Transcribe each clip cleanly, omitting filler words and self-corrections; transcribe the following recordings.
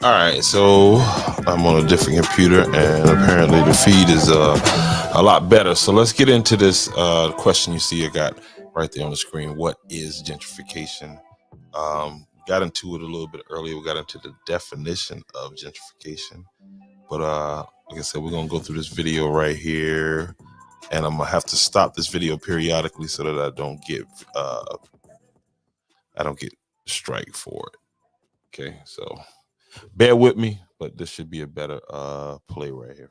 All right, so I'm on a different computer, and apparently the feed is a lot better. So let's get into this question you see I got right there on the screen. What is gentrification? Got into it a little bit earlier. We got into the definition of gentrification, but like I said, we're gonna go through this video right here, and I'm gonna have to stop this video periodically so that I don't get strike for it. Okay, so bear with me, but this should be a better play right here.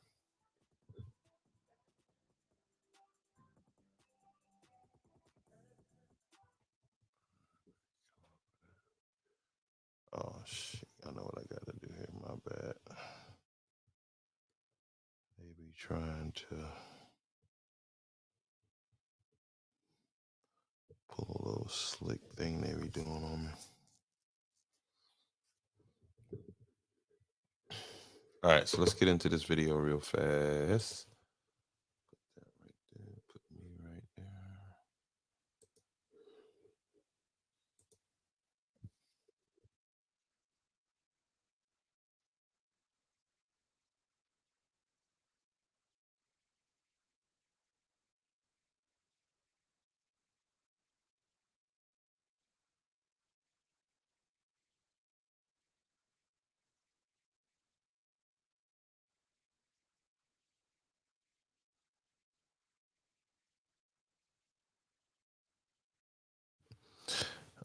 Oh shit, I know what I gotta do here. My bad. Maybe trying to pull a little slick thing they be doing on me. All right, so let's get into this video real fast. Put that right there. Put me right there.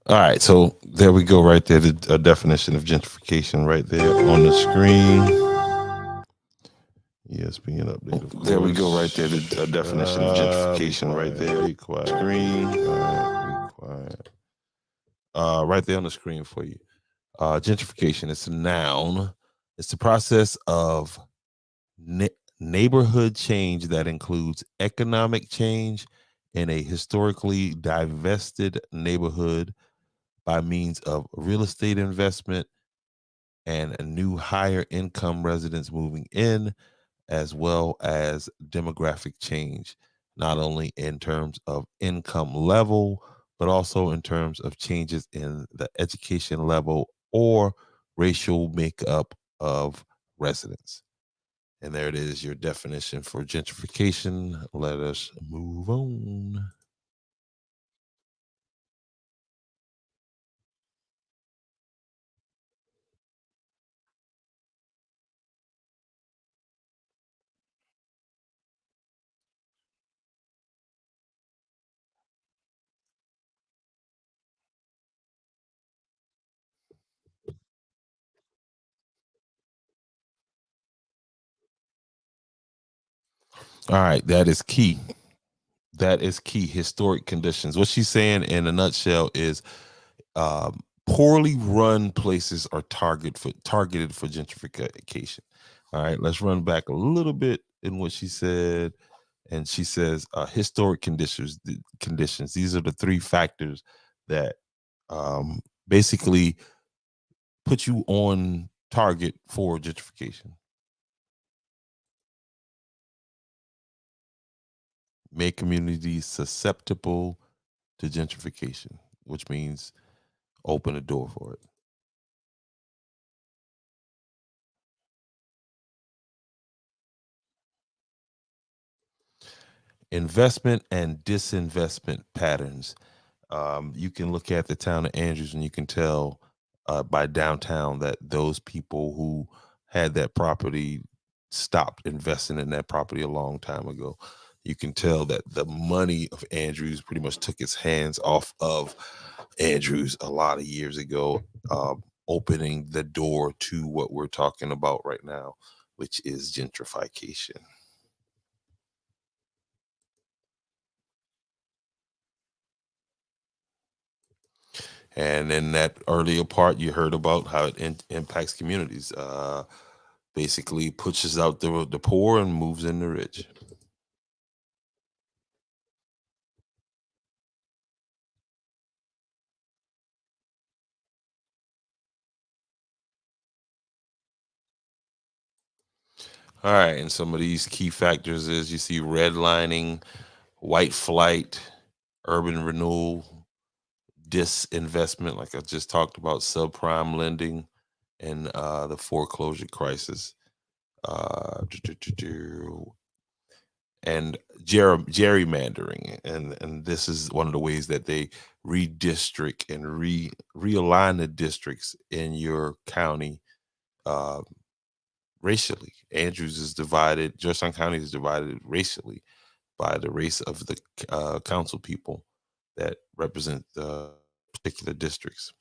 All right, so there we go, right there. The definition of gentrification, right there on the screen. Yes, being updated. There we go, right there. The definition of gentrification, right there. Be quiet. Screen. Be quiet. Right there on the screen for you. Gentrification is a noun. It's the process of neighborhood change that includes economic change in a historically divested neighborhood by means of real estate investment and a new higher income residents moving in, as well as demographic change, not only in terms of income level, but also in terms of changes in the education level or racial makeup of residents. And there it is, your definition for gentrification. Let us move on. All right, that is key. That is key. Historic conditions. What she's saying in a nutshell is poorly run places are targeted for gentrification. All right, let's run back a little bit in what she said. And she says historic conditions. These are the three factors that basically put you on target for gentrification. Make communities susceptible to gentrification, which means open the door for it. Investment and disinvestment patterns. You can look at the town of Andrews and you can tell by downtown that those people who had that property stopped investing in that property a long time ago. You can tell that the money of Andrews pretty much took its hands off of Andrews a lot of years ago, opening the door to what we're talking about right now, which is gentrification. And in that earlier part, you heard about how it impacts communities. Basically, pushes out the poor and moves in the rich. All right, and some of these key factors is you see redlining, white flight, urban renewal, disinvestment, like I just talked about, subprime lending, and the foreclosure crisis. Uh, and gerrymandering, and this is one of the ways that they redistrict and realign the districts in your county, uh, racially. Andrews is divided. Georgetown County is divided racially by the race of the council people that represent the particular districts.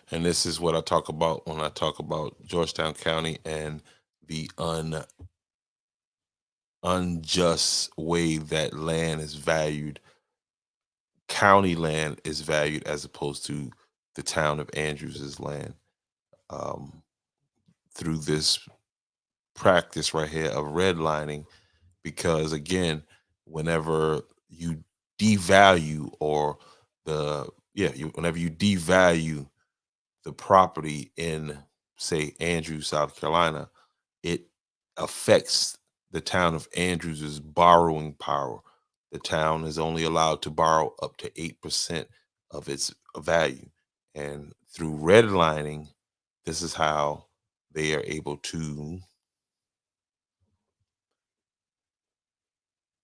And this is what I talk about when I talk about Georgetown County and the unjust way that land is valued. County land is valued as opposed to the town of Andrews's land, um, through this practice right here of redlining. Because again, whenever you devalue or whenever you devalue the property in, say, Andrews, South Carolina, it affects the town of Andrews's borrowing power. The town is only allowed to borrow up to 8% of its value. And through redlining, this is how they are able to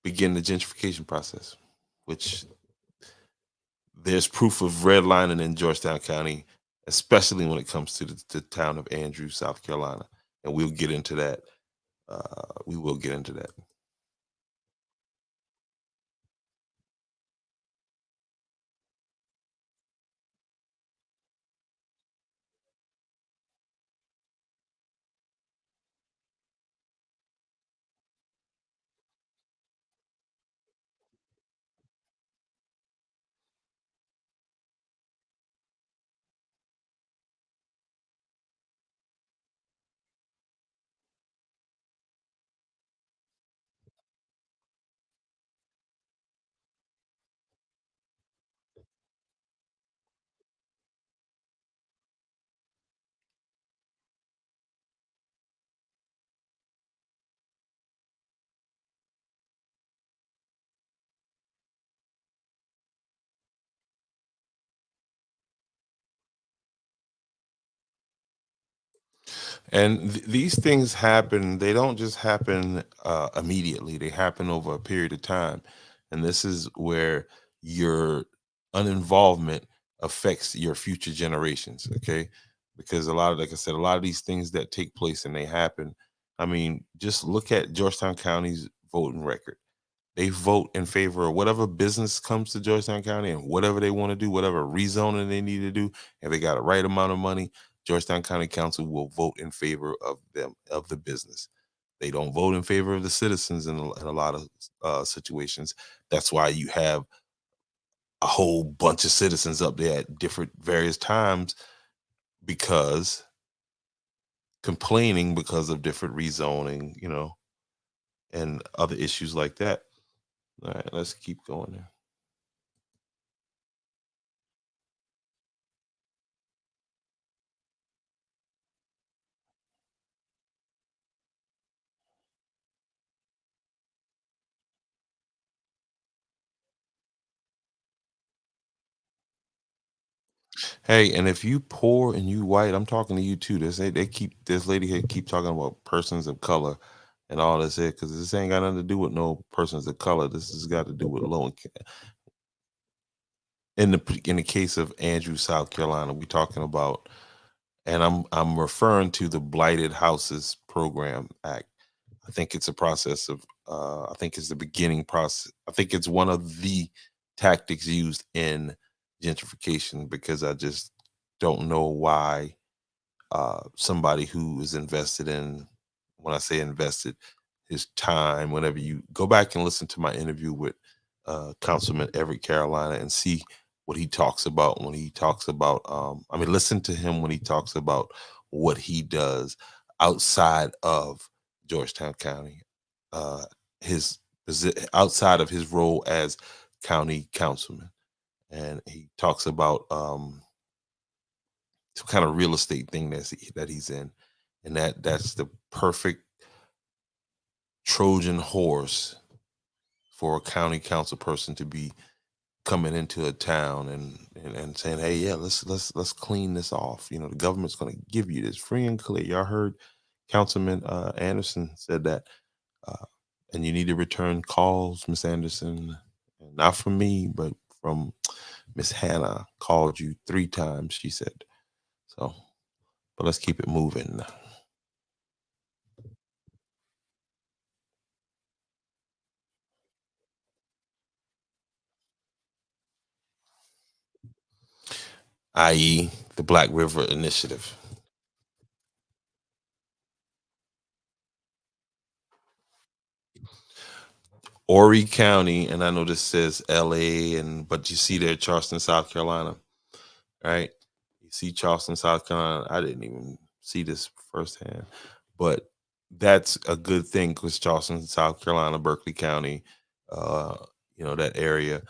begin the gentrification process, which there's proof of redlining in Georgetown County, especially when it comes to the town of Andrews, South Carolina. And we'll get into that. We will get into that. And these things happen, they don't just happen immediately, they happen over a period of time. And this is where your uninvolvement affects your future generations. Okay. Because a lot of, like I said, a lot of these things that take place and they happen. I mean, just look at Georgetown County's voting record. They vote in favor of whatever business comes to Georgetown County and whatever they want to do, whatever rezoning they need to do. If they got the right amount of money, Georgetown County Council will vote in favor of them, of the business. They don't vote in favor of the citizens in a lot of situations. That's why you have a whole bunch of citizens up there at different various times, because complaining because of different rezoning, and other issues like that. All right, let's keep going there. Hey, and if you poor and you white, I'm talking to you too. They keep this lady here keep talking about persons of color and all this here, because this ain't got nothing to do with no persons of color. This has got to do with low income. In the case of Andrew, South Carolina, we talking about, and I'm referring to the Blighted Houses Program Act. I think it's a process of I think it's the beginning process. I think it's one of the tactics used in gentrification, because I just don't know why somebody who is invested in, when I say invested, his time. Whenever you go back and listen to my interview with Councilman Everett Carolina and see what he talks about when he talks about, I mean, listen to him when he talks about what he does outside of Georgetown County. Uh, his outside of his role as county councilman. And he talks about some kind of real estate thing that he's in, and that's the perfect Trojan horse for a county council person to be coming into a town and saying, "Hey, yeah, let's clean this off. You know, the government's going to give you this free and clear." Y'all heard Councilman Anderson said that, uh, and you need to return calls, Miss Anderson, not from me, but from Miss Hannah. Called you 3 times, she said. So, but let's keep it moving. I.e., the Black River Initiative. Horry County, and I know this says LA, and but you see there Charleston, South Carolina, right? You see Charleston, South Carolina. I didn't even see this firsthand, but that's a good thing because Charleston, South Carolina, Berkeley County, uh, that area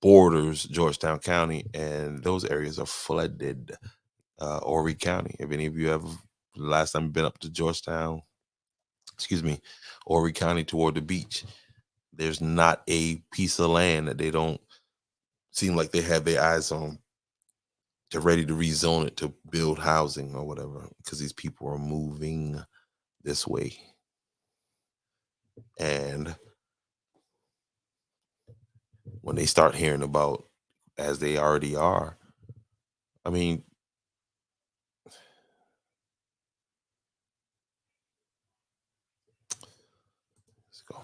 borders Georgetown County, and those areas are flooded. Horry County. If any of you ever, last time you've been up to Georgetown, excuse me, Horry County toward the beach, there's not a piece of land that they don't seem like they have their eyes on to ready to rezone it to build housing or whatever because these people are moving this way. And when they start hearing about, as they already are, I mean, let's go.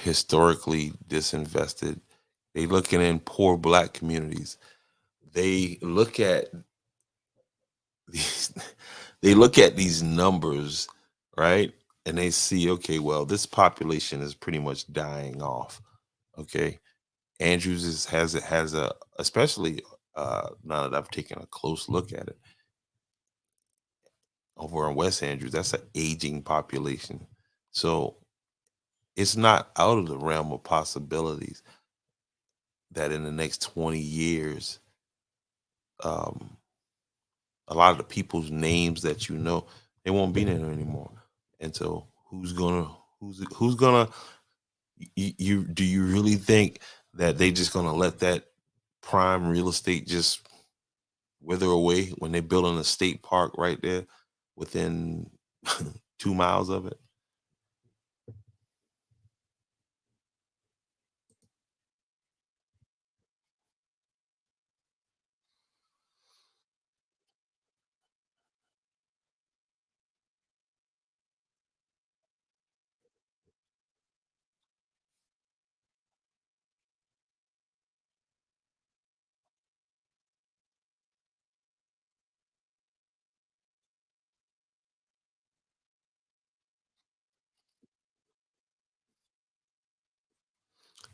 Historically disinvested. They looking in poor black communities. They look at these they look at these numbers, right? And they see, okay, well, this population is pretty much dying off. Okay. Andrews has a especially now that I've taken a close look at it over in West Andrews, that's an aging population. So it's not out of the realm of possibilities that in the next 20 years, um, a lot of the people's names that they won't be there anymore. And so who's gonna you do you really think that they just gonna let that prime real estate just wither away when they're building a state park right there within 2 miles of it?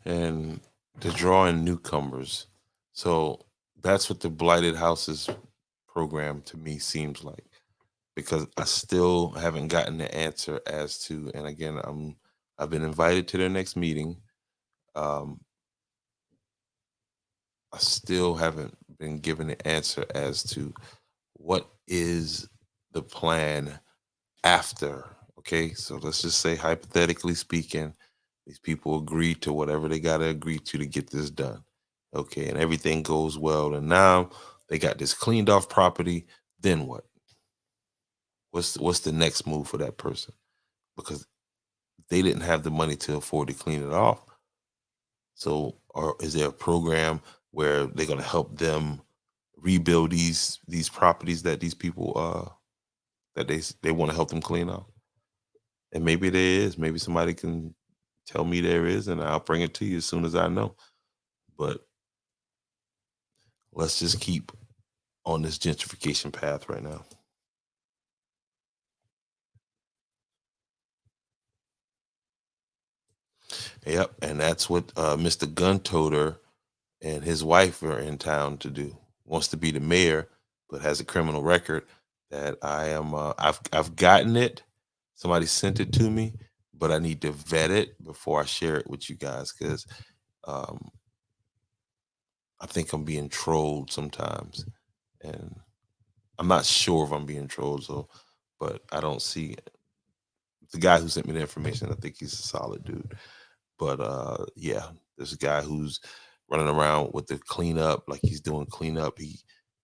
And to draw in newcomers. So that's what the Blighted Houses program to me seems like, because I still haven't gotten the answer as to, and again, I've been invited to their next meeting. Um, I still haven't been given the answer as to what is the plan after. Okay, so let's just say, hypothetically speaking, these people agree to whatever they got to agree to get this done. Okay, and everything goes well, and now they got this cleaned off property. Then what? What's the next move for that person? Because they didn't have the money to afford to clean it off. So, or is there a program where they're going to help them rebuild these properties that these people that they want to help them clean up? And maybe there is. Maybe somebody can tell me there is, and I'll bring it to you as soon as I know. But let's just keep on this gentrification path right now. Yep, and that's what Mr. Gun Toter and his wife are in town to do. Wants to be the mayor, but has a criminal record. That I am. I've gotten it. Somebody sent it to me, but I need to vet it before I share it with you guys because um, I think I'm being trolled sometimes, and I'm not sure if I'm being trolled. So, but I don't see the guy who sent me the information. I think he's a solid dude. But yeah, there's a guy who's running around with the cleanup, like he's doing cleanup. He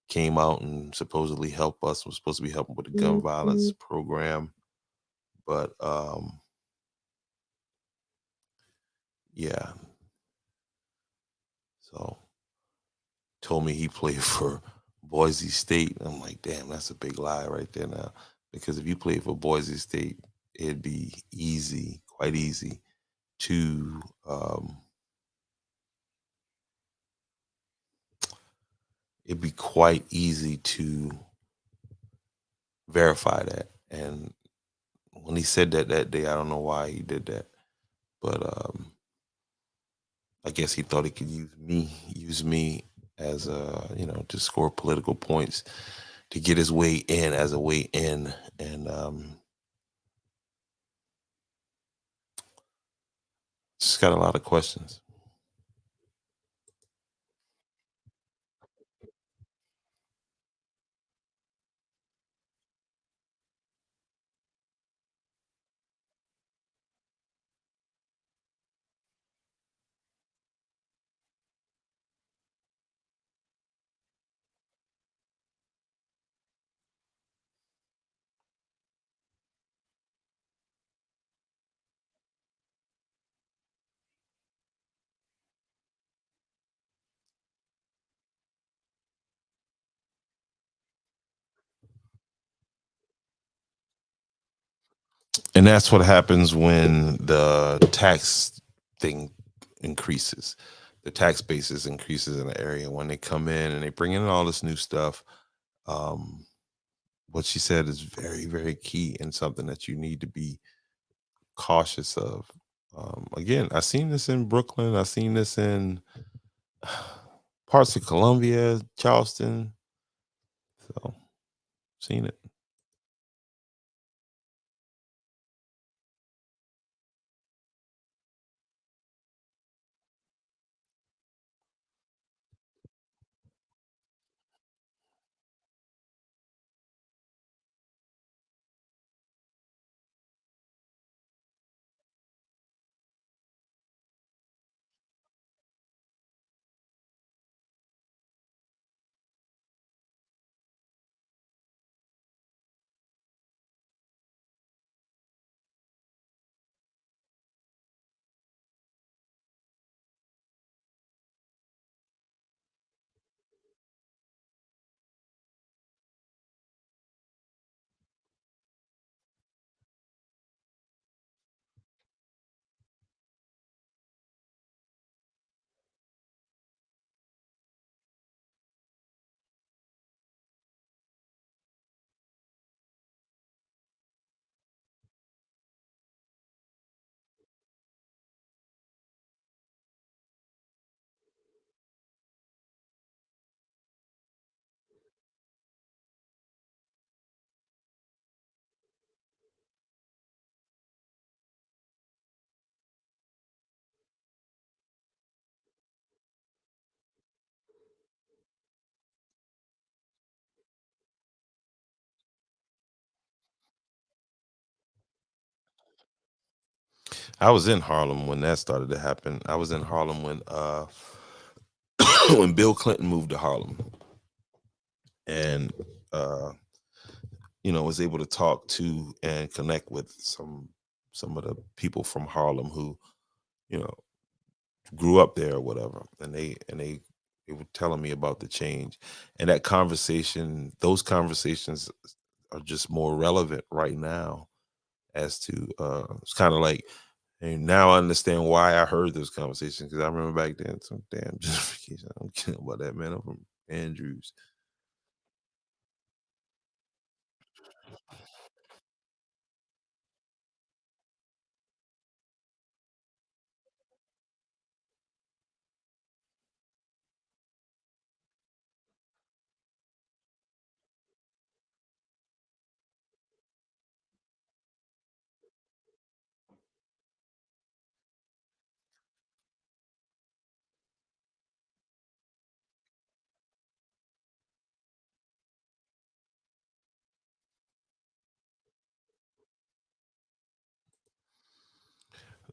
came out and supposedly helped us. Was supposed to be helping with the gun violence program, but yeah. So told me he played for Boise State. I'm like, damn, that's a big lie right there now. Because if you played for Boise State, it'd be easy, quite easy to it'd be quite easy to verify that. And when he said that that day, I don't know why he did that, but I guess he thought he could use me as to score political points to get his way in as a way in, and just got a lot of questions. And that's what happens when the tax thing increases. The tax basis increases in the area when they come in and they bring in all this new stuff. Um, what she said is very, very key and something that you need to be cautious of. Again, I seen this in Brooklyn. I seen this in parts of Columbia, Charleston. So seen it. I was in Harlem when that started to happen. I was in Harlem when when Bill Clinton moved to Harlem and uh was able to talk to and connect with some of the people from Harlem who, you know, grew up there or whatever. And they were telling me about the change. And that conversation, those conversations are just more relevant right now as to it's kind of like, and now I understand why I heard those conversations because I remember back then some damn justification. I don't care about that, man. I'm from Andrews.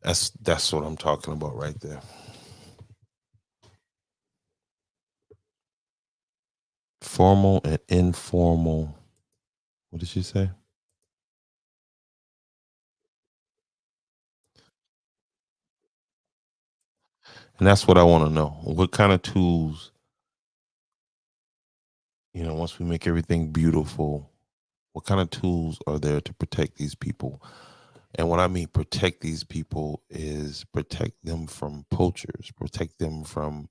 That's what I'm talking about right there. Formal and informal. What did she say? And that's what I want to know. What kind of tools, once we make everything beautiful, what kind of tools are there to protect these people? And what I mean protect these people is protect them from poachers, protect them from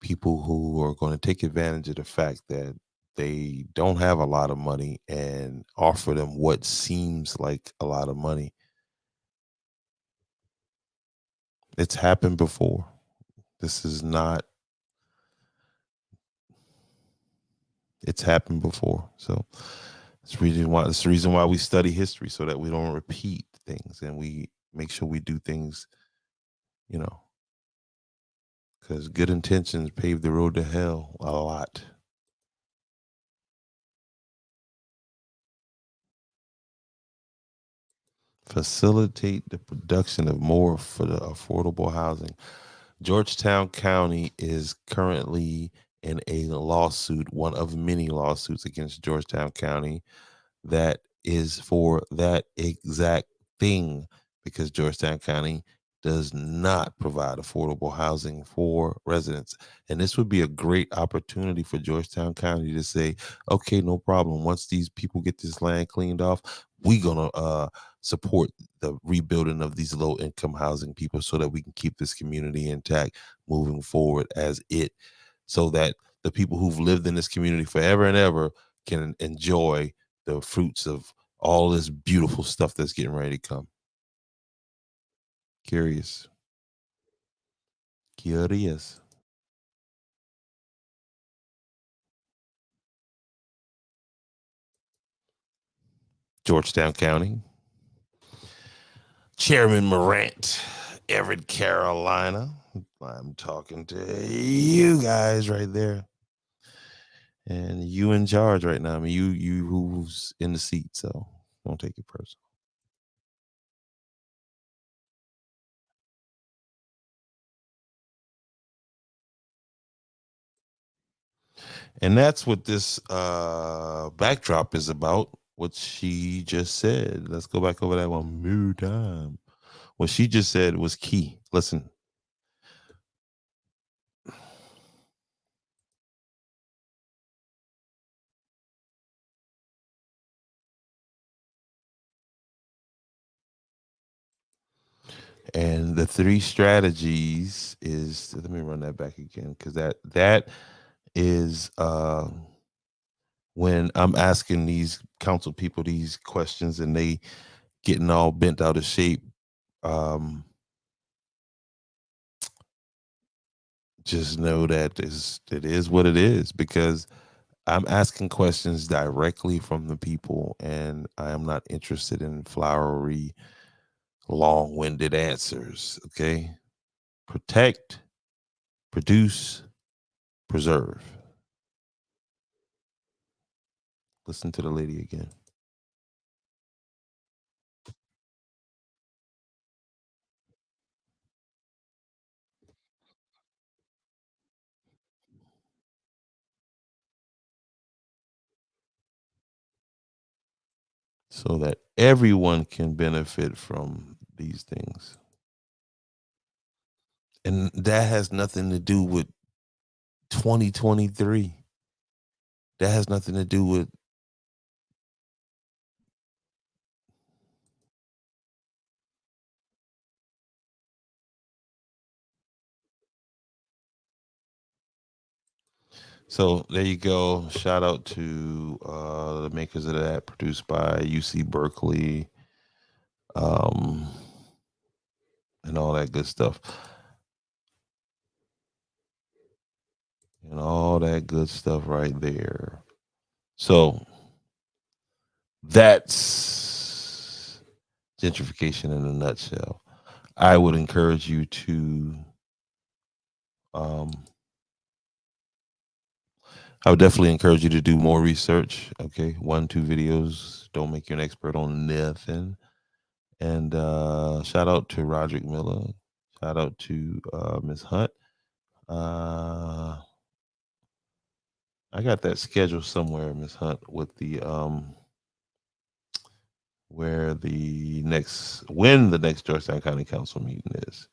people who are going to take advantage of the fact that they don't have a lot of money and offer them what seems like a lot of money. It's happened before. This is not, it's happened before. So it's the reason why we study history, so that we don't repeat things and we make sure we do things, you know, because good intentions pave the road to hell a lot. Facilitate the production of more for the affordable housing. Georgetown County is currently in a lawsuit, one of many lawsuits against Georgetown County, that is for that exact thing, because Georgetown County does not provide affordable housing for residents. And this would be a great opportunity for Georgetown County to say, okay, no problem. Once these people get this land cleaned off, we're going to support the rebuilding of these low income housing people so that we can keep this community intact moving forward as it, so that the people who've lived in this community forever and ever can enjoy the fruits of all this beautiful stuff that's getting ready to come. Curious. Curious. Georgetown County. Chairman Morant, Everett, Carolina. I'm talking to you guys right there. And you in charge right now. I mean, you who's in the seat, so don't take it personal. And that's what this backdrop is about. What she just said. Let's go back over that one more time. What she just said was key. Listen. And the three strategies is, let me run that back again, because that is when I'm asking these council people these questions and they getting all bent out of shape. Um, just know that it is what it is, because I'm asking questions directly from the people, and I am not interested in flowery, long-winded answers. Okay, protect, produce, preserve. Listen to the lady again. So that everyone can benefit from these things. And that has nothing to do with 2023. That has nothing to do with, so there you go. Shout out to the makers of that, produced by UC Berkeley, um, and all that good stuff. And all that good stuff right there. So that's gentrification in a nutshell. I would encourage you to um, I would definitely encourage you to do more research. Okay, 1, 2 videos don't make you an expert on nothing. And shout out to Roderick Miller. Shout out to Miss Hunt. Uh, I got that schedule somewhere, Miss Hunt, with the where the next when the next Georgetown County Council meeting is.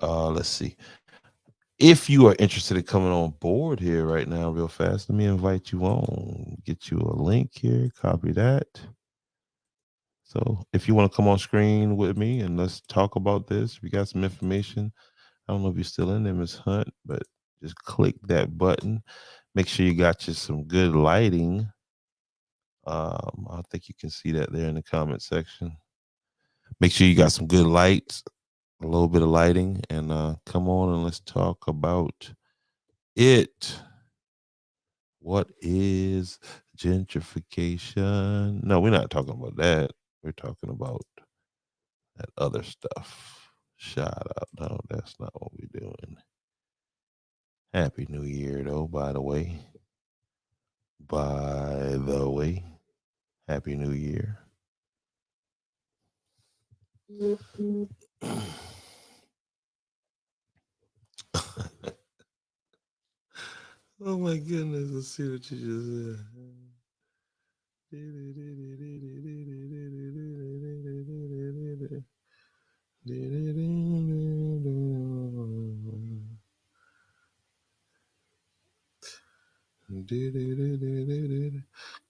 Let's see. If you are interested in coming on board here right now, real fast, let me invite you on. Get you a link here. Copy that. So if you want to come on screen with me and let's talk about this, if you got some information, I don't know if you're still in there, Miss Hunt, but just click that button. Make sure you got you some good lighting. I think you can see that there in the comment section. Make sure you got some good lights, a little bit of lighting, and come on and let's talk about it. What is gentrification? No, we're not talking about that. We're talking about that other stuff. Shout out. No, that's not what we're doing. Happy New Year, though, by the way. By the way, Happy New Year. Oh my goodness, let's see what you just said.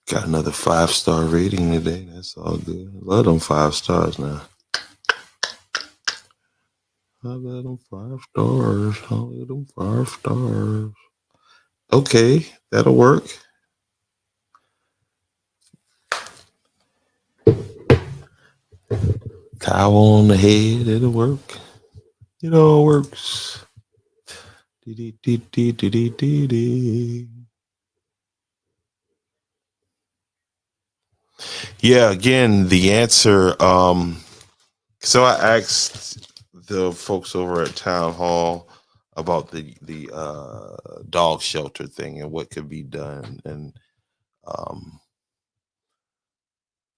Got another 5-star rating today. That's all good. Love them 5 stars now. I love them 5 stars. I love them 5 stars. Okay, that'll work. Towel on the head, it'll work. It all works. Yeah, again, the answer. So I asked the folks over at Town Hall about the dog shelter thing and what could be done, and um,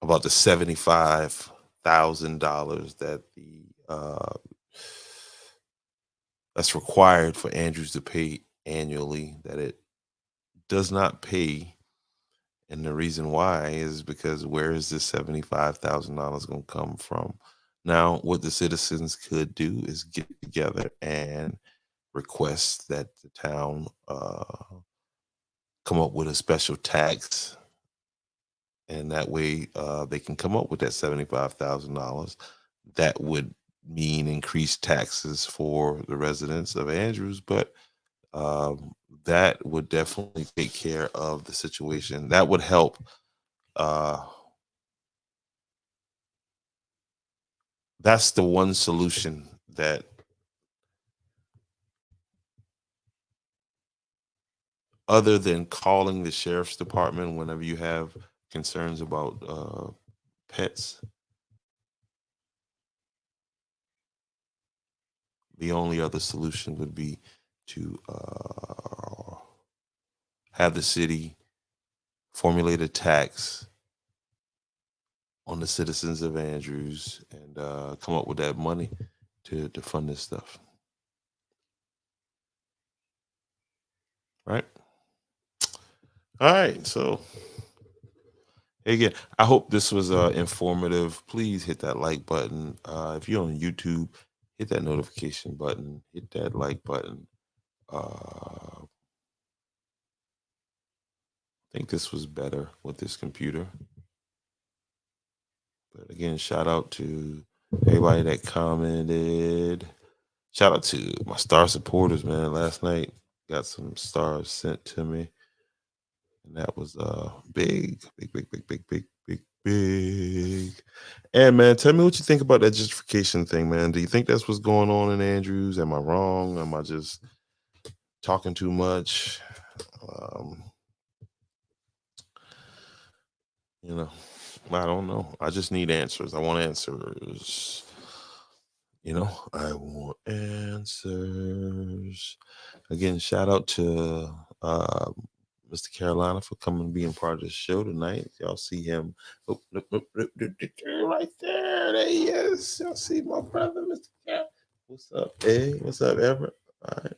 about the $75,000 that the that's required for Andrews to pay annually, that it does not pay. And the reason why is because where is this $75,000 going to come from? Now, what the citizens could do is get together and request that the town come up with a special tax, and that way they can come up with that $75,000. That would mean increased taxes for the residents of Andrews, but that would definitely take care of the situation. That would help. Uh, that's the one solution that, other than calling the sheriff's department whenever you have concerns about pets, the only other solution would be to have the city formulate a tax on the citizens of Andrews and come up with that money to fund this stuff. Right? All right. So, again, I hope this was informative. Please hit that like button. If you're on YouTube, hit that notification button, hit that like button. I think this was better with this computer. But again, shout out to everybody that commented. Shout out to my star supporters, man. Last night got some stars sent to me. And that was big, big, big, big, big, big, big, big. And man, tell me what you think about that gentrification thing, man. Do you think that's what's going on in Andrews? Am I wrong? Am I just talking too much? Um, you know, I don't know. I just need answers. I want answers. I want answers. Again, shout out to Mr. Carolina, for coming and being part of the show tonight. Y'all see him right there. There he is. Y'all see my brother, Mr. Carolina. What's up, Hey? What's up, Everett? All right.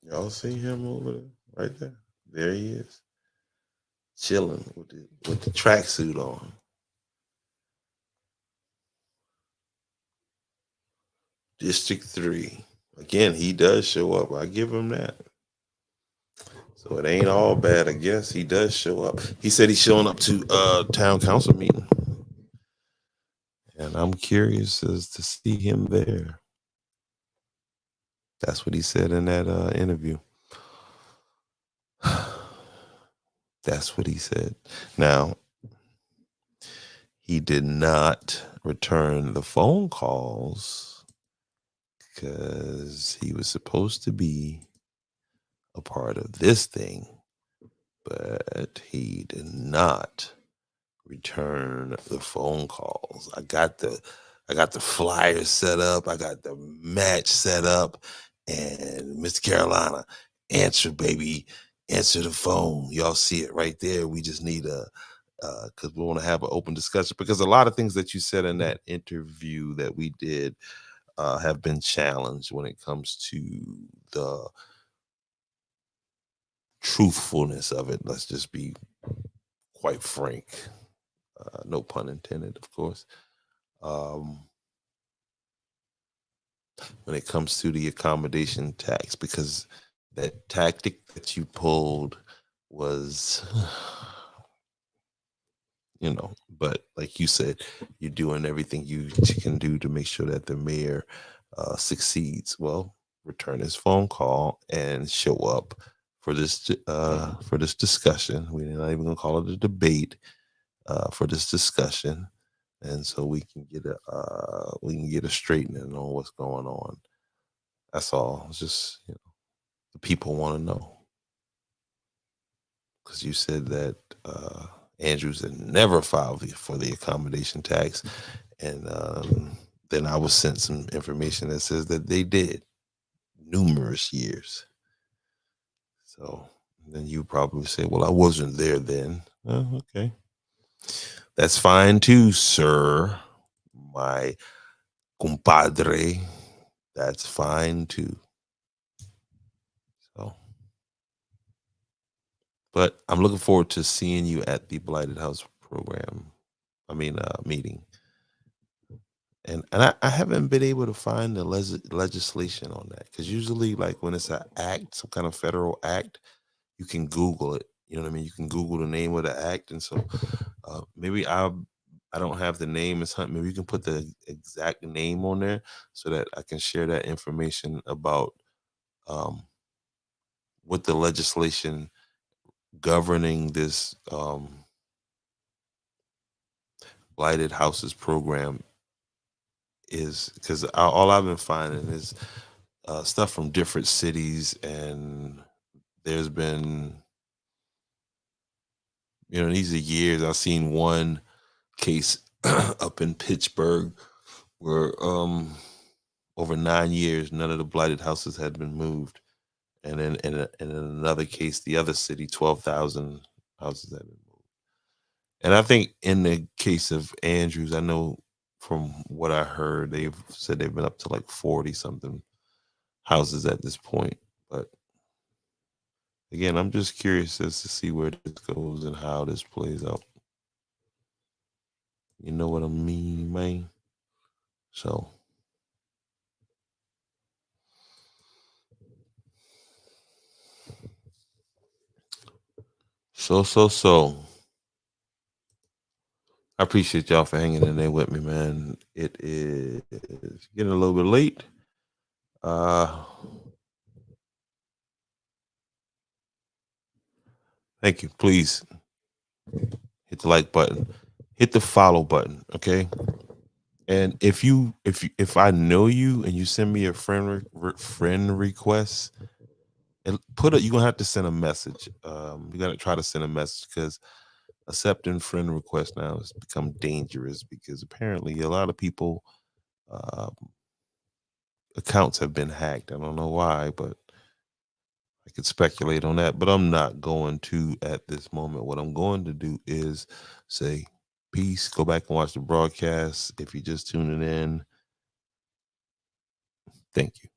Y'all see him over there? Right there. There he is. Chilling with the tracksuit on. District 3. Again, he does show up. I give him that. So it ain't all bad, I guess. He does show up. He said he's showing up to town council meeting. And I'm curious as to see him there. That's what he said in that interview. That's what he said. Now, he did not return the phone calls because he was supposed to be a part of this thing, but he did not return the phone calls. I got the flyer set up, I got the match set up, and Mr. Carolina, answer, baby, answer the phone. Y'all see it right there. We just need a because we want to have an open discussion because a lot of things that you said in that interview that we did have been challenged when it comes to the truthfulness of it. Let's just be quite frank. No pun intended, of course. Um, when it comes to the accommodation tax, because that tactic that you pulled was, but like you said, you're doing everything you can do to make sure that the mayor succeeds. Well, return his phone call and show up for this discussion. We're not even gonna call it a debate for this discussion, and so we can get a straightening on what's going on. That's all. It's just the people want to know because you said that Andrews had never filed for the accommodation tax, and then I was sent some information that says that they did numerous years. So then you probably say, "Well, I wasn't there then." Okay, that's fine too, sir. My compadre, that's fine too. So, but I'm looking forward to seeing you at the Blighted House program. Meeting. And I haven't been able to find the legislation on that because usually, like when it's an act, some kind of federal act, you can Google it. You know what I mean? You can Google the name of the act, and so maybe I don't have the name. It's hunt. Maybe you can put the exact name on there so that I can share that information about um, what the legislation governing this blighted houses program is. Because all I've been finding is stuff from different cities, and there's been, these are years. I've seen one case up in Pittsburgh where over 9 years, none of the blighted houses had been moved. And then in another case, the other city, 12,000 houses had been moved. And I think in the case of Andrews, I know from what I heard, they've said they've been up to like 40 something houses at this point. But again, I'm just curious as to see where this goes and how this plays out. You know what I mean, man? So, so. I appreciate y'all for hanging in there with me, man. It is getting a little bit late. Uh, Thank you. Please hit the like button, hit the follow button, okay? And if I know you and you send me a friend request, and you're gonna have to send a message. You gotta try to send a message because accepting friend requests now has become dangerous because apparently a lot of people uh, accounts have been hacked. I don't know why, but I could speculate on that, but I'm not going to at this moment. What I'm going to do is say peace. Go back and watch the broadcast. If you're just tuning in, thank you.